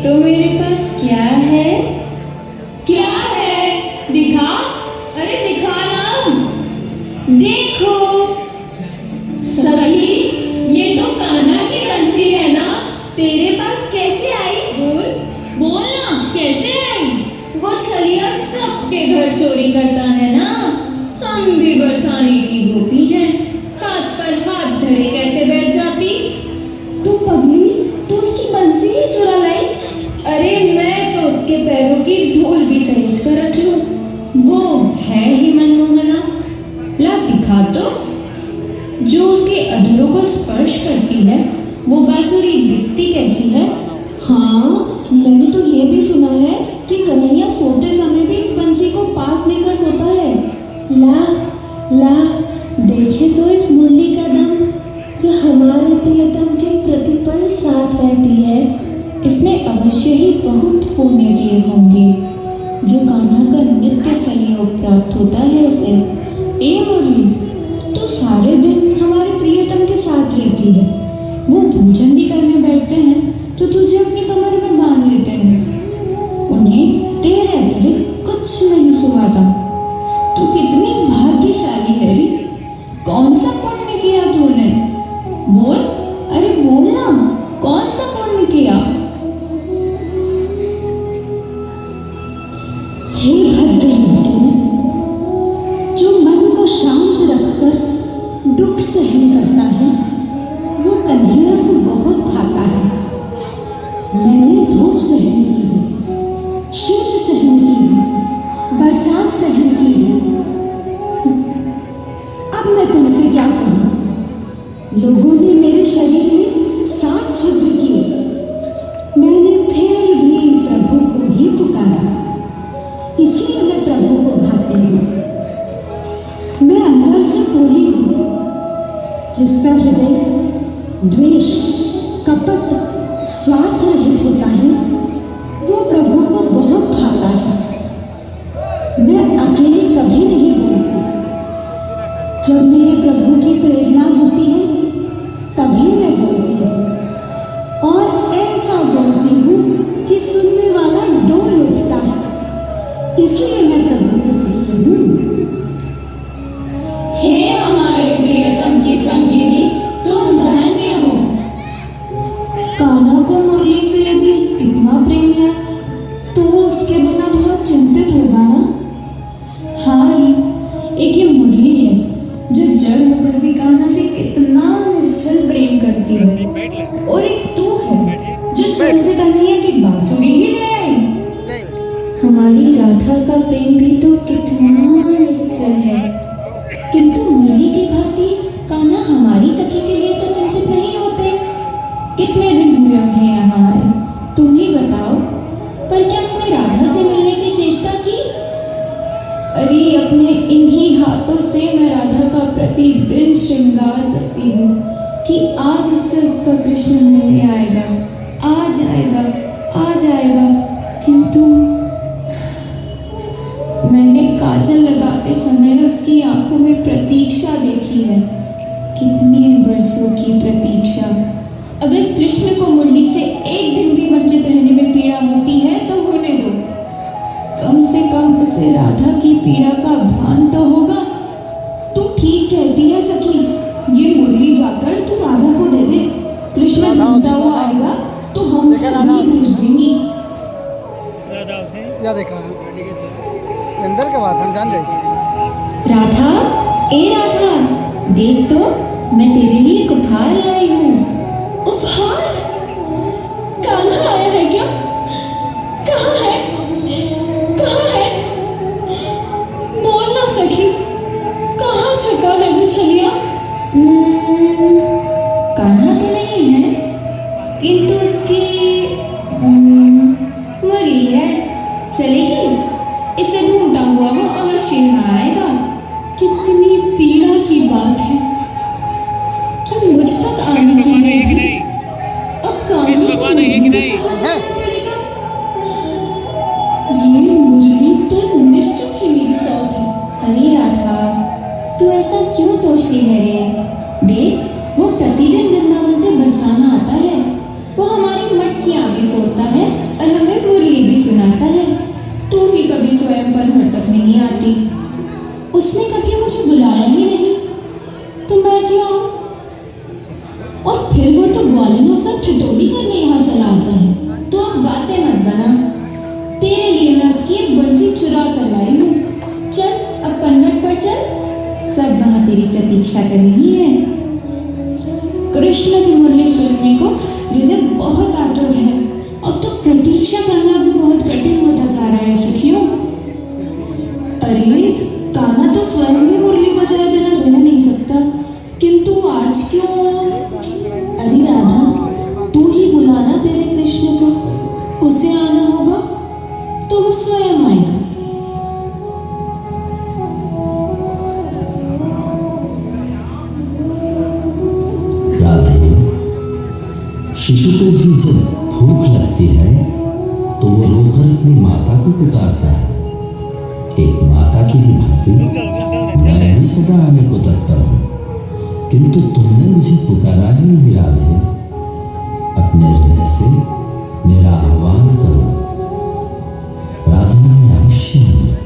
तो मेरे पास क्या है? क्या है? दिखा। अरे दिखा ना। देखो सखी, ये तो कान्हा की बंसी है ना? तेरे पास कैसे आई? बोल ना, कैसे आई? वो छलिया सबके घर चोरी करता है ना। हम भी बरसाने की गोपी हैं, हाथ पर हाथ धरे कैसे बैठ जाती? तू पगली, तू उसकी बंसी ही चुरा लाई? अरे मैं तो उसके पैरों की धूल भी सहेज कर रख लूं। वो है ही मनमोहना। ला दिखा तो। जो उसके अधरों को स्पर्श करती है वो बांसुरी दिखती कैसी है? हाँ, मैंने तो ये भी सुना है कि कन्हैया सोते समय भी इस बंसी को पास लेकर सोता है। ला ला, देखे तो इस मुरली का दम, जो हमारे प्रियतम के प्रतिपल साथ रहती है। इसने अवश्य ही बहुत पुण्य किए होंगे जो कान्हा का नित्य संयोग प्राप्त होता है इसे। ए मुरली, तू सारे दिन हमारे प्रियतम के साथ रहती है। वो भोजन भी करने बैठते हैं तो तुझे अपनी कमर में बांध लेते हैं। उन्हें तेरे अतिरिक्त कुछ नहीं सुहाता। तू कितनी भाग्यशाली है रे। कौन सा पुण्य किया तूने? बोल, अरे बोल ना, कौन सा पुण्य किया? हे भद्रयुवती, जो मन को शांत रखकर दुख सहन करता है वो कन्हैया को बहुत भाता है। मैंने धूप सहन की है, शीत सहन की है, बरसात सहन की है। अब मैं तुमसे क्या कहूँ? लोगों ने मेरे शरीर में 7 छिद्र किए, मैंने फिर भी प्रभु को ही पुकारा, इसलिए मैं प्रभु को भाती हूँ। मैं अंदर से कोली हूँ। जिसका हृदय द्वेष, कपट, स्वार्थ रहित होता है वो प्रभु को बहुत भाता है। मैं अकेले कभी नहीं बोलती। जब मेरे प्रभु की प्रेरणा होती है तभी मैं बोलती हूँ, और ऐसा बोलती हूँ कि सुनने वाला डोल उठता है। इसलिए मैं प्रभु को प्रिय हूँ। हे हमारे प्रियतम की संगिनी, तुम धन्य हो। कान्हा को मुरली से यदि इतना प्रेम है तो वो उसके बिना बहुत चिंतित होगा ना। हाँ री, एक ये मुरली है जो जड़ होकर भी कान्हा से कितना निश्चल प्रेम करती है। और एक तू है जो चल से कन्हैया की बांसुरी ही ले आई। हमारी राधा का प्रेम भी तो कितना निश्चल है, किंतु मुरली की भांति कान्हा हमारी सखी के लिए तो चिंतित नहीं होते। कितने दिन हुए उन्हें यहाँ आए, तुम ही बताओ। पर क्या उसने राधा से मिलने की चेष्टा की? अरे अपने इन्हीं हाथों से मैं राधा का प्रतिदिन श्रृंगार करती हूँ कि आज उससे उसका कृष्ण मिलने आएगा, आ जाएगा, आ जाएगा। किंतु मैंने काजल लगाते समय उसकी आंखों में प्रतीक्षा देखी है। कितने बरसों की प्रतीक्षा। अगर कृष्ण को मुरली से एक दिन भी वंचित रहने में पीड़ा होती है तो होने दो, कम से कम उसे राधा की पीड़ा का भान तो होगा। तू ठीक कहती है सखी, ये मुरली जाकर तू राधा को दे दे। कृष्ण ढूंढता हुआ आएगा तो हम उसे वहीं भेज देंगे। क्या देखा अंदर के बाद हम जान जाएंगे। राधा, ए राधा, देख तो मैं तेरे लिए एक उपहार लाई हूँ। उपहार? कान्हा आया है क्या? कहाँ है? कहाँ है? बोल ना सखी, कहाँ छुपा है वो छलिया? कान्हा तो नहीं है, किंतु उसकी मुरली है। चलेगी? इसे ढूंढता हुआ वो अवश्य यहाँ आएगा। कितनी पीड़ा की बात है। और फिर वो तो ग्वालिनों से ठिठोली करने यहाँ चला आता है। तो अब बातें मत बना, तेरे लिए मैं उसकी एक बंसी चुरा कर लाई हूँ। चल अब पनघट पर चल, सब वहाँ तेरी प्रतीक्षा कर रही है। कृष्ण की मुरली सुनने को हृदय बहुत आतुर है। अब तो प्रतीक्षा करना भी बहुत कठिन होता जा रहा है सखियों। अरे कान्हा तो स्वयं भी मुरली बजाए बिना रह नहीं सकता, किंतु आज क्यों? अरे राधा, तू ही बुलाना तेरे कृष्ण को। उसे आना होगा तो वो स्वयं आएगा। राधे, शिशु को भी जब भूख लगती है तो वो रोकर अपनी माता को पुकारता है। एक माता की ही भांति मैं भी सदा आने को तत्पर हूं, किंतु तुमने मुझे पुकारा ही नहीं। राधे, अपने हृदय से मेरा आह्वान करो। राधे, मैं अवश्य आऊंगा।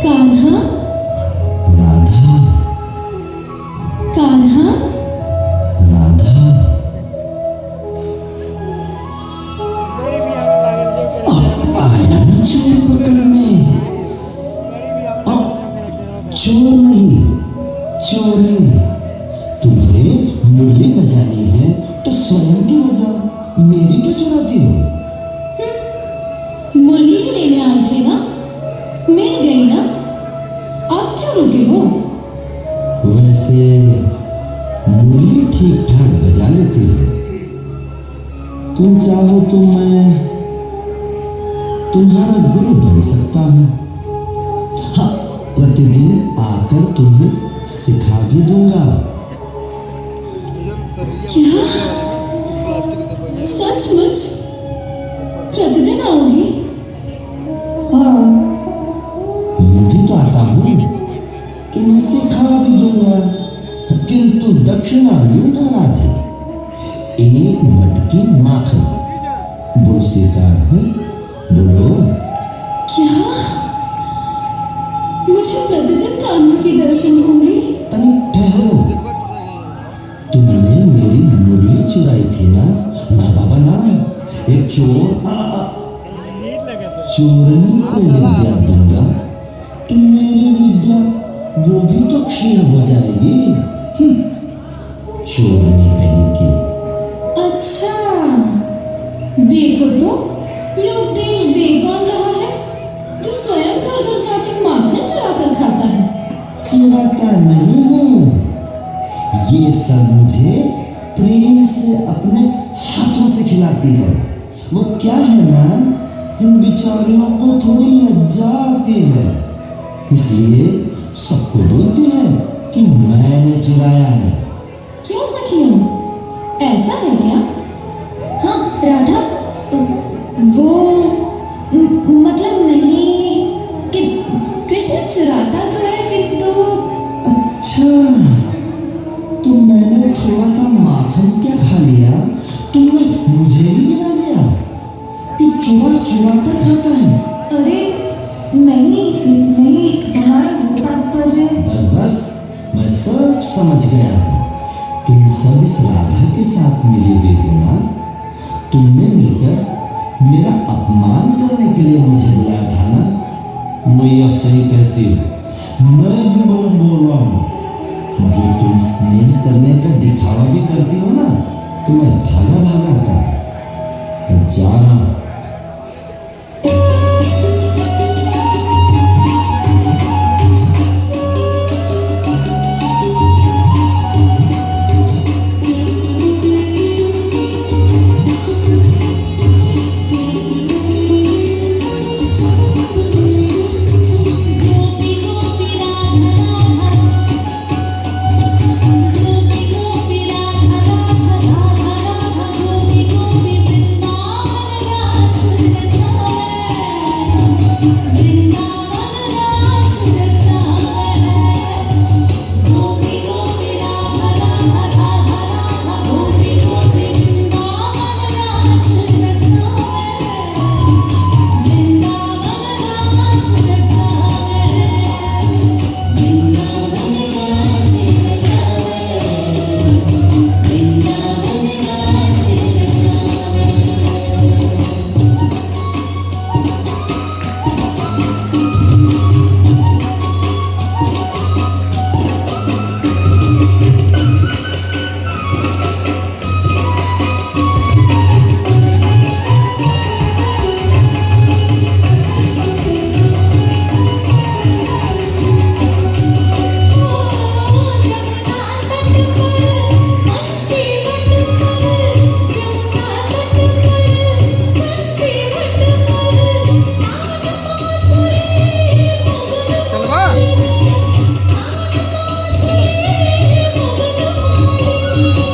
कान्हा, राधा, कान्हा, राधा, अब आया ना चोर पकड़ने। चोर नहीं, चोरनी। तुम्हें मुरली बजानी है तो स्वयं की बजाओ, मेरी क्यों चुराती हो? मुरली ही लेने आए थे ना, मिल गई ना, आप क्यों रुके हो? वैसे मुरली ठीक ठाक बजा लेती हो। तुम चाहो तो मैं तुम्हारा गुरु बन सकता हूँ। हाँ, प्रतिदिन आकर तुम्हें सिखा भी दूंगा। क्या? सचमुच प्रतिदिन आओगे? हाँ, मैं भी तो आता हूँ, तुम्हें सिखा भी दूंगा, किंतु दक्षिणा लूंगा। राधे, एक मटकी माखन, वो स्वीकार है? बोलो। क्या? मुझे प्रतिदिन कान्हा के दर्शन होंगे? तनी ठहरो, तुमने मेरी मुरली चुराई थी ना? ना बाबा ना, एक चोरनी को विद्या दूंगा तो मेरी विद्या वो भी तो क्षीण हो जाएगी। चोरनी कहेगी। अच्छा, देखो तो ये उपदेश दे कौन रहा है, जो स्वयं घर घर जाके माखन चुरा कर खाता है? चुराता नहीं हूँ, ये सब मुझे प्रेम से अपने हाथों से खिलाती है। वो क्या है ना, इन बिचारियों को थोड़ी लज्जा आती है, इसलिए सबको बोलती है कि मैंने चुराया है। क्यों सखियों, ऐसा है क्या? हाँ राधा, वो मतलब नहीं कि कृष्ण चुराता तो है, किंतु अच्छा, तो मैंने थोड़ा सा माखन क्या खा लिया, तुमने मुझे ही गिरा दिया कि चुरा चुरा कर खाता है। अरे नहीं नहीं, हमारा वो तात्पर्य। बस बस, मैं सब समझ गया हूँ। तुम सब इस राधा के साथ मिली हुई हो ना? तुमने मिलकर मेरा अपमान करने के लिए मुझे बुलाया था ना? मैं यह सही कहती हूँ, मैं ही बहुत बोल रहा हूँ। जो तुम स्नेह करने का दिखावा भी करती हो ना, तो मैं भागा भागा आता हूँ। मैं जा रहा